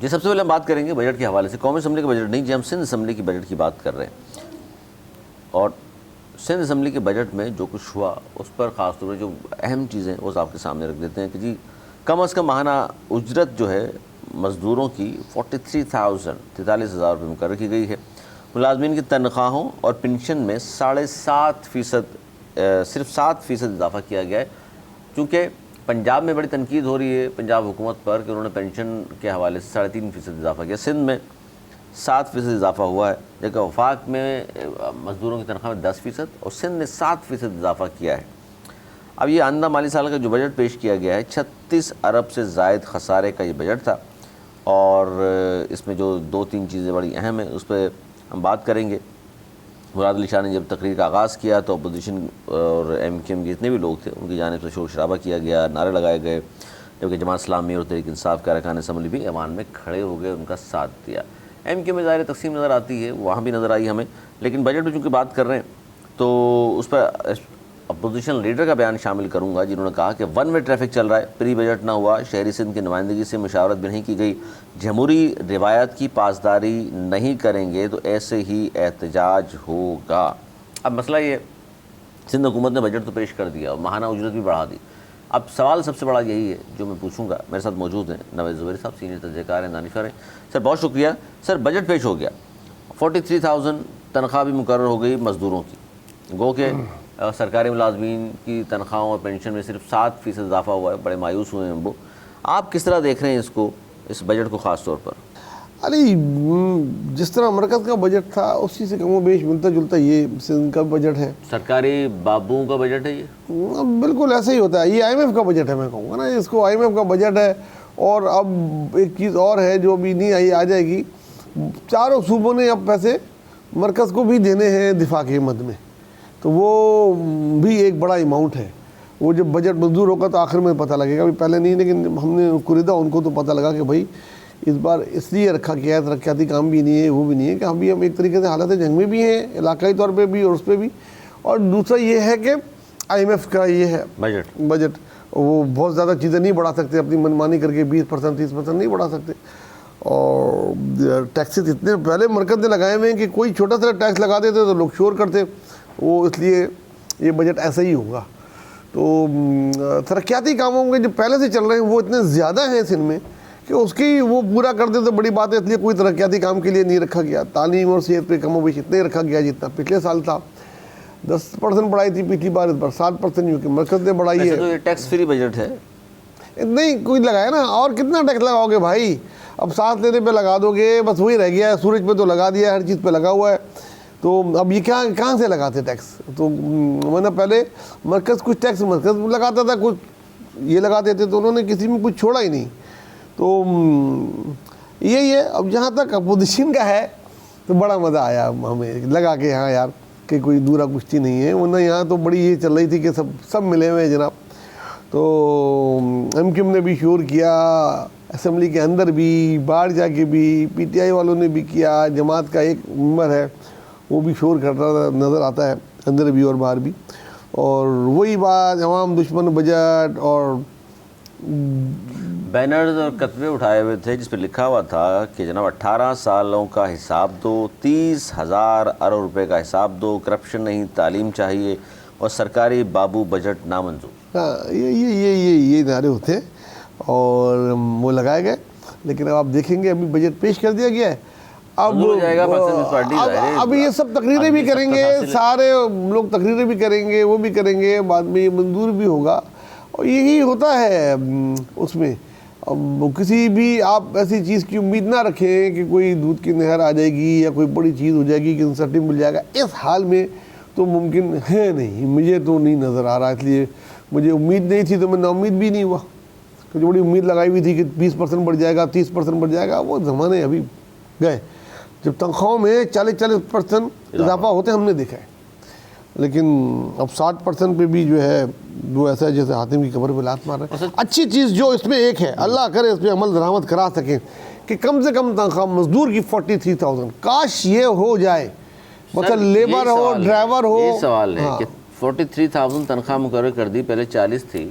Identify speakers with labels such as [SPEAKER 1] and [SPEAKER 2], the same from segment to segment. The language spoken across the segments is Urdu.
[SPEAKER 1] جی سب سے پہلے ہم بات کریں گے بجٹ کے حوالے سے. قومی اسمبلی کا بجٹ نہیں جی، ہم سندھ اسمبلی کی بجٹ کی بات کر رہے ہیں. اور سندھ اسمبلی کے بجٹ میں جو کچھ ہوا اس پر خاص طور پر جو اہم چیزیں وہ آپ کے سامنے رکھ دیتے ہیں کہ جی کم از کم ماہانہ اجرت جو ہے مزدوروں کی 43,000 روپے مقرر کی گئی ہے. ملازمین کی تنخواہوں اور پنشن میں 7.5% صرف 7% اضافہ کیا گیا ہے. چونکہ پنجاب میں بڑی تنقید ہو رہی ہے پنجاب حکومت پر کہ انہوں نے پینشن کے حوالے سے 3.5% اضافہ کیا. سندھ میں 7% اضافہ ہوا ہے، جبکہ وفاق میں مزدوروں کی تنخواہ میں 10% اور سندھ نے 7% اضافہ کیا ہے. اب یہ آئندہ مالی سال کا جو بجٹ پیش کیا گیا ہے 36 ارب سے زائد خسارے کا یہ بجٹ تھا. اور اس میں جو 2-3 چیزیں بڑی اہم ہیں اس پہ ہم بات کریں گے. مراد علی شاہ نے جب تقریر کا آغاز کیا تو اپوزیشن اور ایم کیو ایم کے جتنے بھی لوگ تھے ان کی جانب سے شور شرابہ کیا گیا، نعرے لگائے گئے، جبکہ جماعت اسلامی اور تحریک انصاف کے ارکان اسمبلی بھی ایوان میں کھڑے ہو گئے، ان کا ساتھ دیا. ایم کیو میں ظاہر تقسیم نظر آتی ہے، وہاں بھی نظر آئی ہمیں. لیکن بجٹ میں چونکہ بات کر رہے ہیں تو اس پر اپوزیشن لیڈر کا بیان شامل کروں گا جنہوں نے کہا کہ ون وے ٹریفک چل رہا ہے، پری بجٹ نہ ہوا، شہری سندھ کی نمائندگی سے مشاورت بھی نہیں کی گئی، جمہوری روایات کی پاسداری نہیں کریں گے تو ایسے ہی احتجاج ہوگا. اب مسئلہ یہ سندھ حکومت نے بجٹ تو پیش کر دیا اور ماہانہ اجرت بھی بڑھا دی. اب سوال سب سے بڑا یہی ہے جو میں پوچھوں گا. میرے ساتھ موجود ہیں نوید زبیری صاحب، سینئر تجزیہ کار ہیں، دانشور ہیں. سر بہت شکریہ. سر بجٹ پیش ہو گیا، 43,000 تنخواہ بھی مقرر ہو گئی مزدوروں کی، گو کہ سرکاری ملازمین کی تنخواہوں اور پینشن میں صرف 7% اضافہ ہوا ہے. بڑے مایوس ہوئے ہیں وہ. آپ کس طرح دیکھ رہے ہیں اس کو، اس بجٹ کو خاص طور پر؟
[SPEAKER 2] علی جس طرح مرکز کا بجٹ تھا اسی سے کم و بیش ملتا جلتا یہ سندھ کا بجٹ ہے.
[SPEAKER 1] سرکاری بابوں کا بجٹ ہے یہ؟
[SPEAKER 2] بالکل ایسا ہی ہوتا ہے. یہ آئی ایم ایف کا بجٹ ہے، میں کہوں گا نا اس کو آئی ایم ایف کا بجٹ ہے. اور اب ایک چیز اور ہے جو ابھی نہیں آئی، آ جائے گی. چاروں صوبوں نے اب پیسے مرکز کو بھی دینے ہیں دفاع کی مد میں، تو وہ بھی ایک بڑا اماؤنٹ ہے. وہ جب بجٹ منظور ہوگا تو آخر میں پتہ لگے گا، ابھی پہلے نہیں. لیکن ہم نے خریدا ان کو تو پتہ لگا کہ بھائی اس بار اس لیے رکھا کیا ہے، ترقیاتی کام بھی نہیں ہے، وہ بھی نہیں ہے کہ ہم ایک طریقے سے حالت جنگ میں بھی ہیں علاقائی طور پہ بھی اور اس پہ بھی. اور دوسرا یہ ہے کہ آئی ایم ایف کا یہ ہے بجٹ، وہ بہت زیادہ چیزیں نہیں بڑھا سکتے اپنی منمانی کر کے، 20% 30% نہیں بڑھا سکتے. اور ٹیکسز اتنے پہلے مرکز نے لگائے ہوئے ہیں کہ کوئی چھوٹا سا ٹیکس لگا دیتے تو لوگ شور کرتے. وہ اس لیے یہ بجٹ ایسا ہی ہوگا. تو ترقیاتی کاموں کے جو پہلے سے چل رہے ہیں وہ اتنے زیادہ ہیں سندھ میں کہ اس کی وہ پورا کر دے تو بڑی بات ہے. اس لیے کوئی ترقیاتی کام کے لیے نہیں رکھا گیا. تعلیم اور صحت پہ کم و بیش اتنے رکھا گیا جتنا پچھلے سال تھا. 10% بڑھائی تھی پچھلی بار، اس بار 7% کیونکہ مرکز نے بڑھائی ہے.
[SPEAKER 1] تو یہ ٹیکس فری بجٹ ہے؟
[SPEAKER 2] نہیں کوئی لگایا نا، اور کتنا ٹیکس لگاؤ گے بھائی؟ اب سانس لینے پہ لگا دو گے، بس وہی رہ گیا ہے. سورج پہ تو لگا دیا، ہر چیز پہ لگا ہوا ہے. تو اب یہ کہاں سے لگاتے ٹیکس؟ تو میں نے پہلے مرکز کچھ ٹیکس مرکز لگاتا تھا، کچھ یہ لگا دیتے، تو انہوں نے کسی میں کچھ چھوڑا ہی نہیں. تو یہی ہے. اب جہاں تک اپوزیشن کا ہے تو بڑا مزہ آیا ہمیں لگا کہ ہاں یار کہ کوئی دورہ کشتی نہیں ہے. ورنہ یہاں تو بڑی یہ چل رہی تھی کہ سب ملے ہوئے ہیں جناب. تو ایم کیو ایم نے بھی شور کیا، اسمبلی کے اندر بھی، باہر جا کے بھی، پی ٹی آئی والوں نے بھی کیا، جماعت کا ایک ممبر ہے وہ بھی شور کر رہا نظر آتا ہے اندر بھی اور باہر بھی. اور وہی بات عوام دشمن بجٹ، اور
[SPEAKER 1] بینرز اور کتبے اٹھائے ہوئے تھے جس پہ لکھا ہوا تھا کہ جناب 18 سالوں کا حساب دو، 30,000 ارب روپے کا حساب دو، کرپشن نہیں تعلیم چاہیے، اور سرکاری بابو بجٹ نامنظور.
[SPEAKER 2] ہاں یہ نعرے ہوتے اور وہ لگائے گئے. لیکن اب آپ دیکھیں گے ابھی بجٹ پیش کر دیا گیا ہے. اب یہ سب تقریریں بھی کریں گے، سارے لوگ تقریریں بھی کریں گے، وہ بھی کریں گے، بعد میں یہ منظور بھی ہوگا. اور یہی ہوتا ہے اس میں. اب کسی بھی آپ ایسی چیز کی امید نہ رکھیں کہ کوئی دودھ کی نہر آ جائے گی یا کوئی بڑی چیز ہو جائے گی کہ انسینٹو مل جائے گا. اس حال میں تو ممکن ہے نہیں، مجھے تو نہیں نظر آ رہا. اس لیے مجھے امید نہیں تھی تو میں نا امید بھی نہیں ہوا. کہ جو بڑی امید لگائی ہوئی تھی کہ 20% بڑھ جائے گا، 30% بڑھ جائے گا، وہ زمانے ابھی گئے. جب تنخواہوں میں 40% اضافہ ہوتے ہم نے دیکھا ہے. لیکن اب 60% پہ بھی جو ہے وہ ایسا ہے جیسے حاتم کی قبر پہ لات مار رہے ہیں. اچھی چیز جو اس میں ایک ہے، اللہ کرے اس پہ عمل درآمد کرا سکیں کہ کم سے کم تنخواہ مزدور کی 43,000 کاش یہ ہو جائے. مطلب لیبر ہو، ڈرائیور ہو.
[SPEAKER 1] یہ سوال ہے کہ 43,000 تنخواہ مقرر کر دی، پہلے 40 تھی،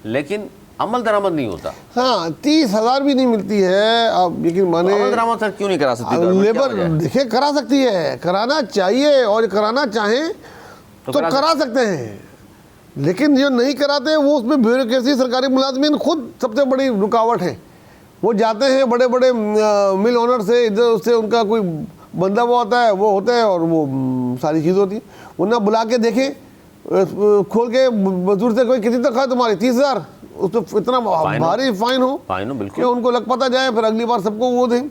[SPEAKER 1] لیکن عمل درآمد نہیں ہوتا.
[SPEAKER 2] ہاں 30,000 بھی نہیں ملتی ہے. آپ یقین مانے
[SPEAKER 1] عمل درآمد سر کیوں نہیں کرا سکتی گورنمنٹ؟
[SPEAKER 2] لیبر دیکھیں کرا سکتی ہے, کرانا چاہیے, اور کرانا چاہیں تو کرا سکتے ہیں, لیکن جو نہیں کراتے ہیں وہ اس میں بیوروکریسی, سرکاری ملازمین خود سب سے بڑی رکاوٹ ہے. وہ جاتے ہیں بڑے بڑے مل اونر سے, ادھر اس سے ان کا کوئی بندہ وہ ہوتا ہے, وہ ہوتا ہے, اور وہ ساری چیز ہوتی ہے. ورنہ بلا کے دیکھیں, کھول کے مزدور سے کوئی کتنی تنخواہ تمہاری 30,000, اس پہ اتنا بھاری فائن ہو کہ ان کو لگ پتہ جائے, پھر اگلی بار سب کو وہ دیں,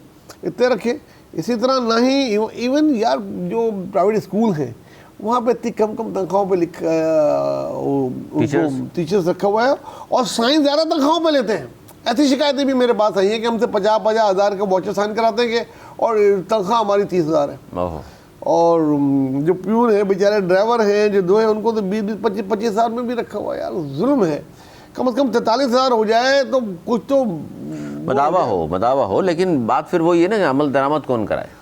[SPEAKER 2] اتنے رکھے. اسی طرح نہ ہی ایون یار جو پرائیویٹ اسکول ہیں وہاں پہ اتنی کم تنخواہوں پہ ٹیچرز رکھا ہوا ہے, اور سائن زیادہ تنخواہوں پہ لیتے ہیں. ایسی شکایتیں بھی میرے پاس آئی ہیں کہ ہم سے 50,000 کا واچر سائن کراتے ہیں اور تنخواہ ہماری 30,000 ہے. اور جو پیون ہیں بیچارے ڈرائیور ہیں جو دو ہیں, ان کو تو 20-25,000 میں بھی رکھا ہوا ہے. یار ظلم ہے. کم از کم 43,000 ہو جائے تو کچھ تو
[SPEAKER 1] مداوع ہو. لیکن بات پھر وہی ہے نا کہ عمل درآمد کون کرائے؟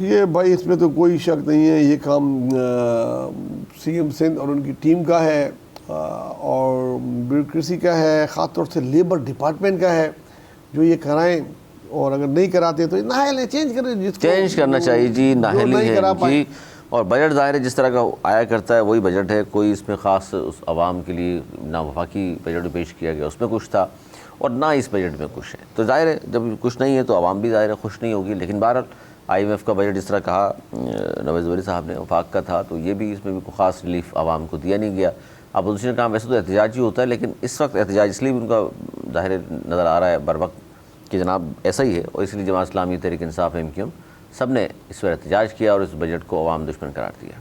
[SPEAKER 2] یہ بھائی اس میں تو کوئی شک نہیں ہے, یہ کام سی ایم سندھ اور ان کی ٹیم کا ہے, اور بیوروکریسی کا ہے, خاص طور سے لیبر ڈپارٹمنٹ کا ہے جو یہ کرائیں. اور اگر نہیں کراتے تو نااہل ہے, چینج کریں, جس کو
[SPEAKER 1] چینج کرنا چاہیے جی, نااہلی ہے جی. اور بجٹ ظاہر ہے جس طرح کا آیا کرتا ہے وہی بجٹ ہے. کوئی اس میں خاص اس عوام کے لیے نہ وفاقی بجٹ پیش کیا گیا اس میں کچھ تھا, اور نہ اس بجٹ میں کچھ ہے. تو ظاہر ہے جب کچھ نہیں ہے تو عوام بھی ظاہر ہے خوش نہیں ہوگی. لیکن بہرحال آئی ایم ایف کا بجٹ جس طرح کہا نواز ولی صاحب نے وفاق کا تھا, تو یہ بھی اس میں بھی کوئی خاص ریلیف عوام کو دیا نہیں گیا. اپوزیشن کا کام ویسے تو احتجاج ہی ہوتا ہے, لیکن اس وقت احتجاج اس لیے بھی ان کا ظاہر نظر آ رہا ہے بر وقت کہ جناب ایسا ہی ہے, اور اس لیے جماعت اسلامی, تحریک انصاف, MQM سب نے اس پر احتجاج کیا اور اس بجٹ کو عوام دشمن قرار دیا.